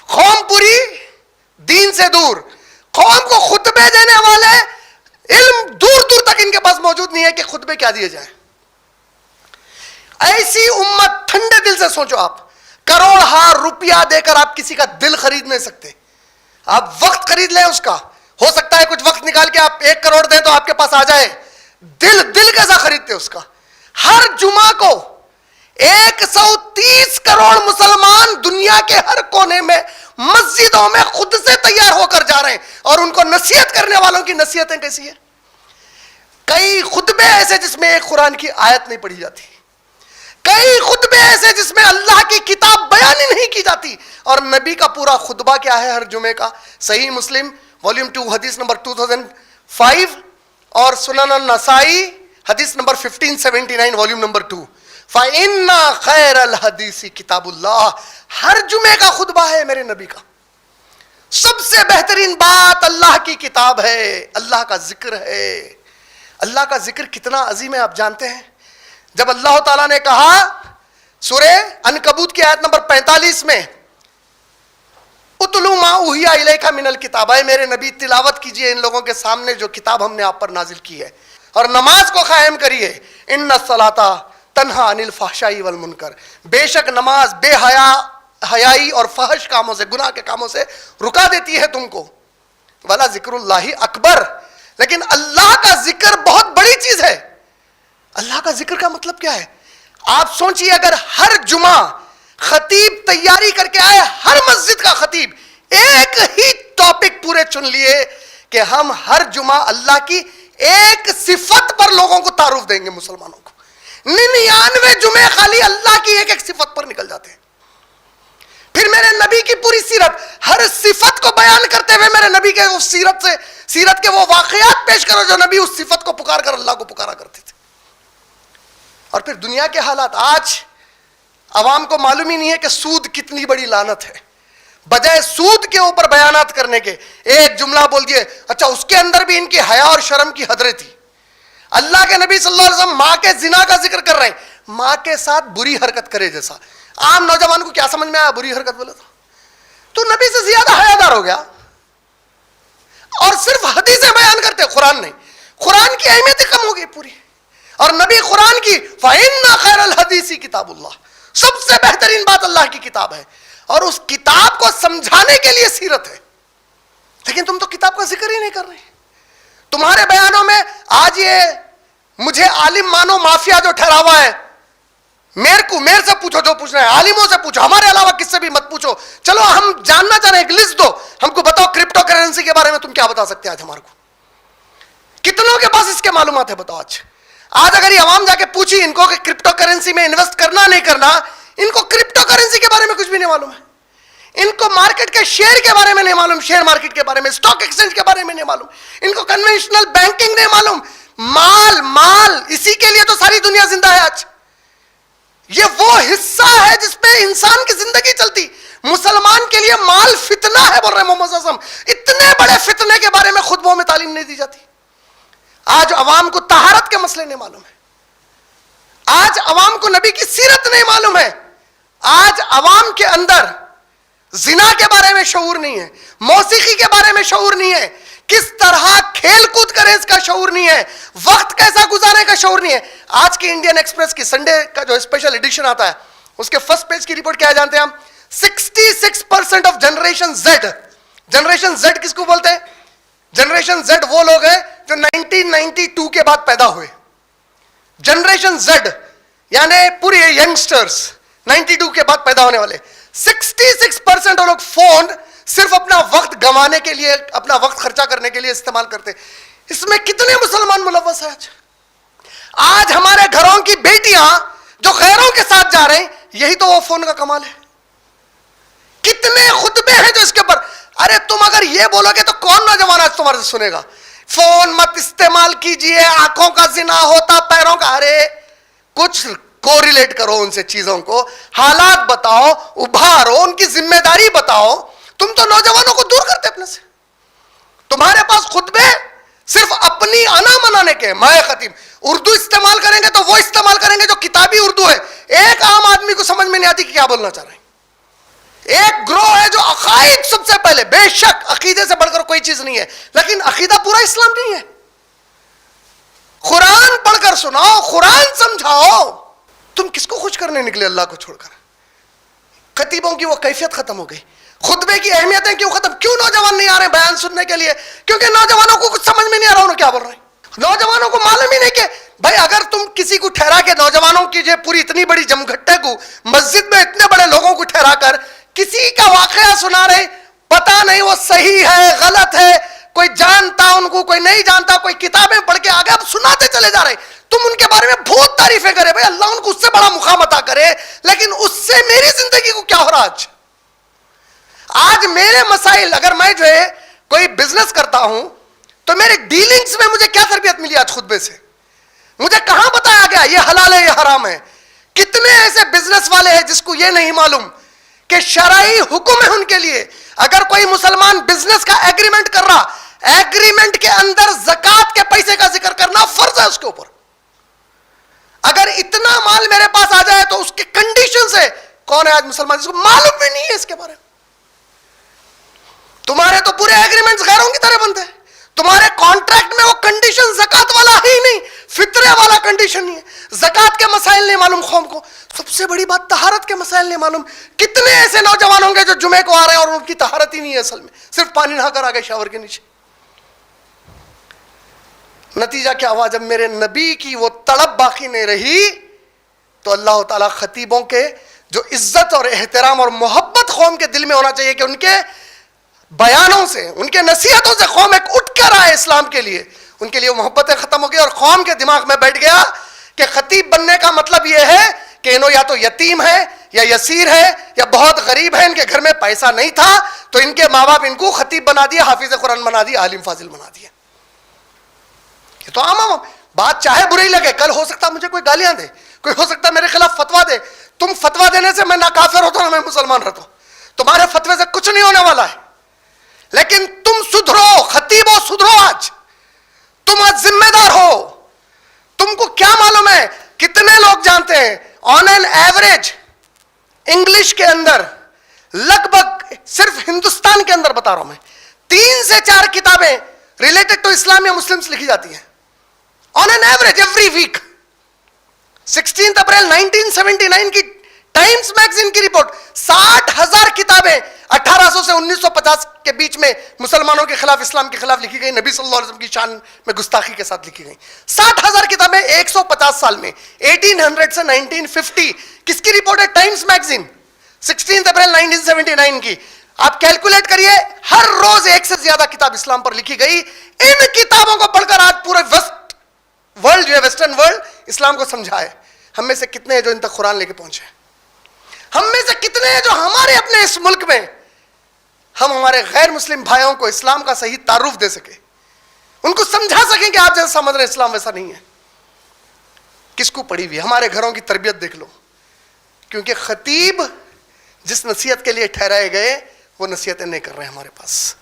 قوم پوری دین سے دور, قوم کو خطبے دینے والے علم دور دور تک ان کے پاس موجود نہیں ہے کہ خطبے کیا دیے جائیں. ایسی امت, ٹھنڈے دل سے سوچو, آپ کروڑ ہار روپیہ دے کر آپ کسی کا دل خرید نہیں سکتے. آپ وقت خرید لیں اس کا, ہو سکتا ہے کچھ وقت نکال کے آپ 1 کروڑ دیں تو آپ کے پاس آ جائے. دل کیسا خریدتے اس کا؟ ہر جمعہ کو 130 کروڑ مسلمان دنیا کے ہر کونے میں مسجدوں میں خود سے تیار ہو کر جا رہے ہیں, اور ان کو نصیحت کرنے والوں کی نصیحتیں کیسی ہیں؟ کئی خطبے ایسے جس میں ایک قرآن کی آیت نہیں پڑھی جاتی, کئی خطبے ایسے جس میں اللہ کی کتاب بیان ہی نہیں کی جاتی. اور نبی کا پورا خطبہ کیا ہے ہر جمعے کا؟ صحیح مسلم والیوم 2 حدیث نمبر 2005 اور سنن النسائی حدیث نمبر 1579 والیوم نمبر 2. فَإِنَّ خَيْرَ الْحَدِيثِ کتاب اللہ. ہر جمعے کا خطبہ ہے میرے نبی کا. سب سے بہترین بات اللہ کی کتاب ہے, اللہ کا ذکر ہے. اللہ کا ذکر کتنا عظیم ہے آپ جانتے ہیں؟ جب اللہ تعالیٰ نے کہا سورہ عنکبوت کی آیت نمبر 45 میں اتلو ما اوحی الیک من الکتاب, اے میرے نبی تلاوت کیجئے ان لوگوں کے سامنے جو کتاب ہم نے آپ پر نازل کی ہے, اور نماز کو قائم کریے. ان الصلاۃ تنہا عن الفحشاء والمنکر, بے شک نماز بے حیائی اور فحش کاموں سے, گناہ کے کاموں سے رکا دیتی ہے تم کو. ولا ذکر اللہ اکبر, لیکن اللہ کا ذکر بہت بڑی چیز ہے. اللہ کا ذکر کا مطلب کیا ہے؟ آپ سوچئے اگر ہر جمعہ خطیب تیاری کر کے آئے, ہر مسجد کا خطیب ایک ہی ٹاپک پورے چن لیے کہ ہم ہر جمعہ اللہ کی ایک صفت پر لوگوں کو تعارف دیں گے مسلمانوں کو. 99 جمعے خالی اللہ کی ایک صفت پر نکل جاتے ہیں. پھر میرے نبی کی پوری سیرت, ہر صفت کو بیان کرتے ہوئے میرے نبی کے اس سیرت کے وہ واقعات پیش کرو جو نبی اس صفت کو پکار کر اللہ کو پکارا کرتے تھے. اور پھر دنیا کے حالات, آج عوام کو معلوم ہی نہیں ہے کہ سود کتنی بڑی لعنت ہے. بجائے سود کے اوپر بیانات کرنے کے ایک جملہ بول دیے, اچھا اس کے اندر بھی ان کی حیا اور شرم کی حدیں تھی. اللہ کے نبی صلی اللہ علیہ وسلم ماں کے زنا کا ذکر کر رہے ہیں, ماں کے ساتھ بری حرکت کرے جیسا. عام نوجوان کو کیا سمجھ میں آیا بری حرکت بولا تھا؟ تو نبی سے زیادہ حیادار ہو گیا, اور صرف حدیثیں بیان کرتے, قرآن نہیں. قرآن کی اہمیت ہی کم ہو گئی پوری. اور نبی قرآن کی فَإِنَّ خَيْرَ الْحَدِيثِ کتاب اللہ, سب سے بہترین بات اللہ کی کتاب ہے, اور اس کتاب کو سمجھانے کے لیے سیرت ہے. لیکن تم تو کتاب کا ذکر ہی نہیں کر رہے. تمہارے بیانوں میں آج یہ مجھے عالم مانو مافیا جو ٹھہرا ہوا ہے, میرے سے پوچھو جو پوچھنا ہے, عالموں سے پوچھو, ہمارے علاوہ کس سے بھی مت پوچھو. چلو ہم جاننا چاہ رہے ہیں, ایک لسٹ دو ہم کو, بتاؤ کرپٹو کرنسی کے بارے میں تم کیا بتا سکتے ہیں آج ہمارے کو؟ کتنوں کے پاس اس کے معلومات ہے بتاؤ. آج اگر یہ عوام جا کے پوچھی ان کو کہ کرپٹو کرنسی میں انویسٹ کرنا نہیں کرنا, ان کو کرپٹو کرنسی کے بارے میں کچھ بھی نہیں معلوم ہے. ان کو مارکیٹ کے شیئر کے بارے میں نہیں معلوم, شیئر مارکیٹ کے بارے میں, اسٹاک ایکسچینج کے بارے میں نہیں معلوم, ان کو کنونشنل بینکنگ نہیں معلوم. مال اسی کے لیے تو ساری دنیا زندہ ہے آج. یہ وہ حصہ ہے جس پہ انسان کی زندگی چلتی. مسلمان کے لیے مال فتنہ ہے بول رہے محمد صلی اللہ علیہ وسلم. اتنے بڑے فتنے کے بارے میں خطبوں میں تعلیم نہیں دی جاتی. آج عوام کو طہارت کے مسئلے نہیں معلوم ہے, آج عوام کو نبی کی سیرت نہیں معلوم ہے, آج عوام کے اندر زنا کے بارے میں شعور نہیں ہے, موسیقی کے بارے میں شعور نہیں ہے, کس طرح کھیل کود کریں اس کا شعور نہیں ہے, وقت کیسا گزارنے کا شعور نہیں ہے. آج کی انڈین ایکسپریس کی سنڈے کا جو اسپیشل ایڈیشن آتا ہے اس کے فرسٹ پیج کی رپورٹ کیا جانتے ہیں ہم؟ 66% of generation Z. Generation Z کس کو بولتے ہیں؟ جنریشن زیڈ وہ لوگ ہیں جو 1992 کے بعد پیدا ہوئے. جنریشن زیڈ یعنی پوری ینگسٹرز 92 کے بعد پیدا ہونے والے. 66% لوگ فون صرف اپنا وقت گنوانے کے لیے, اپنا وقت خرچہ کرنے کے لیے استعمال کرتے. اس میں کتنے مسلمان ملوث ہیں آج ہمارے گھروں کی بیٹیاں جو غیروں کے ساتھ جا رہے ہیں, یہی تو وہ فون کا کمال ہے. کتنے خطبے ہیں جو اس کے اوپر, ارے تم اگر یہ بولو گے تو کون نوجوان آج تمہارے سے سنے گا؟ فون مت استعمال کیجئے, آنکھوں کا زنا ہوتا, پیروں کا. ارے کچھ کوریلیٹ کرو ان سے چیزوں کو, حالات بتاؤ, ابھارو, ان کی ذمہ داری بتاؤ. تم تو نوجوانوں کو دور کرتے اپنے سے. تمہارے پاس خطبے صرف اپنی انا منانے کے. میں خطیب اردو استعمال کریں گے تو وہ استعمال کریں گے جو کتابی اردو ہے, ایک عام آدمی کو سمجھ میں نہیں آتی کہ کیا بولنا چاہ رہے ہیں. ایک گروہ ہے جو عقائد سب سے پہلے، بے شک عقیدے سے بڑھ کر کوئی چیز نہیں ہے، لیکن عقیدہ پورا اسلام نہیں ہے. قرآن پڑھ کر سناؤ، قرآن سمجھاؤ. تم کس کو خوش کرنے نکلے اللہ کو چھوڑ کر؟ خطیبوں کی وہ کیفیت ختم ہو گئی، خطبے کی اہمیتیں کیوں ختم؟ کیوں نوجوان نہیں آ رہے بیان سننے کے لیے؟ کیونکہ نوجوانوں کو کچھ سمجھ میں نہیں آ رہا انہوں کیا بول رہے ہیں. نوجوانوں کو معلوم ہی نہیں کہ بھائی اگر تم کسی کو ٹھہرا کے نوجوانوں کی جو پوری اتنی بڑی جمگھٹے کو مسجد میں اتنے بڑے لوگوں کو ٹھہرا کر کسی کا واقعہ سنا رہے، پتا نہیں وہ صحیح ہے غلط ہے، کوئی جانتا ان کو کوئی نہیں جانتا، کوئی کتابیں پڑھ کے آگے اب سناتے چلے جا رہے، تم ان کے بارے میں بہت تعریفیں کرے، بھائی اللہ ان کو اس سے بڑا مقام عطا کرے، لیکن اس سے میری زندگی کو کیا ہو رہا؟ آج میرے مسائل، اگر میں جو ہے کوئی بزنس کرتا ہوں تو میرے ڈیلنگز میں مجھے کیا تربیت ملی آج خطبے سے؟ مجھے کہاں بتایا گیا یہ حلال ہے یہ حرام ہے؟ کتنے ایسے بزنس والے ہیں جس کو یہ نہیں معلوم کہ شرعی حکم ہے ان کے لیے، اگر کوئی مسلمان بزنس کا ایگریمنٹ کر رہا، ایگریمنٹ کے اندر زکوٰۃ کے پیسے کا ذکر کرنا فرض ہے اس کے اوپر. اگر اتنا مال میرے پاس آ جائے تو اس کی کنڈیشنز ہے. کون ہے آج مسلمان جس کو معلوم بھی نہیں ہے اس کے بارے میں؟ تمہارے تو پورے ایگریمنٹس غیروں کی طرح بنتے ہیں، تمہارے کانٹریکٹ میں وہ کنڈیشن زکوٰۃ والا ہی نہیں، فطرے والا کنڈیشن نہیں ہے. زکوٰۃ کے مسائل نہیں معلوم قوم کو. سب سے بڑی بات طہارت کے مسائل نہیں معلوم. کتنے ایسے نوجوان ہوں گے جو جمعے کو آ رہے ہیں اور ان کی طہارت ہی نہیں ہے، اصل میں صرف پانی نہا کر آ گئے شاور کے نیچے. نتیجہ کیا ہوا؟ جب میرے نبی کی وہ تڑپ باقی نہیں رہی تو اللہ تعالیٰ خطیبوں کے جو عزت اور احترام اور محبت قوم کے دل میں ہونا چاہیے کہ ان کے بیانوں سے، ان کے نصیحتوں سے قوم ایک اٹھ کر آئے اسلام کے لیے، ان کے لیے وہ محبتیں ختم ہو گئی اور قوم کے دماغ میں بیٹھ گیا کہ خطیب بننے کا مطلب یہ ہے کہ انہوں یا تو یتیم ہے یا یسیر ہے یا بہت غریب ہے، ان کے گھر میں پیسہ نہیں تھا تو ان کے ماں باپ ان کو خطیب بنا دیا، حافظ قرآن بنا دیا، عالم فاضل بنا دیا. یہ تو عام بات، چاہے بری لگے، کل ہو سکتا مجھے کوئی گالیاں دے، کوئی ہو سکتا میرے خلاف فتوا دے. تم فتوا دینے سے میں نہ کافر ہوتا ہوں نہ میں مسلمان رہتا ہوں، تمہارے فتوے سے کچھ نہیں ہونے والا ہے. لیکن تم سدھرو، خطیبوں سدھرو. آج تم آج ذمہ دار ہو. تم کو کیا معلوم ہے کتنے لوگ جانتے ہیں آن این ایوریج انگلش کے اندر لگ بھگ صرف ہندوستان کے اندر بتا رہا ہوں میں 3 سے 4 کتابیں ریلیٹڈ ٹو اسلام یا مسلمس لکھی جاتی ہیں on an average every week. 16 April 1979 کی ٹائمز میگزین کی رپورٹ، 60,000 کتابیں 1800 سے 1950 کے بیچ میں مسلمانوں کے خلاف، اسلام کے خلاف لکھی گئی، نبی صلی اللہ علیہ وسلم کی شان میں گستاخی کے ساتھ لکھی گئی. 60,000 کتابیں 150 سال میں، 1800 سے 1950. کس کی رپورٹ ہے؟ ٹائمز میگزین، 16 اپریل 1979 کی. آپ کیلکولیٹ کریے، ہر روز 1 سے زیادہ کتاب اسلام پر لکھی گئی. ان کتابوں کو پڑھ کر آج پورے ویسٹ ورلڈ جو ہے، ویسٹرن ورلڈ اسلام کو سمجھا ہے. ہم میں سے کتنے ہیں جو ان تک قرآن لے کے پہنچے ہیں؟ ہم میں سے کتنے ہیں جو ہمارے اپنے اس ملک میں ہم ہمارے غیر مسلم بھائیوں کو اسلام کا صحیح تعارف دے سکے، ان کو سمجھا سکیں کہ آپ جیسا سمجھ رہے ہیں اسلام ویسا نہیں ہے؟ کس کو پڑی ہوئی؟ ہمارے گھروں کی تربیت دیکھ لو. کیونکہ خطیب جس نصیحت کے لیے ٹھہرائے گئے وہ نصیحتیں نہیں کر رہے ہیں ہمارے پاس.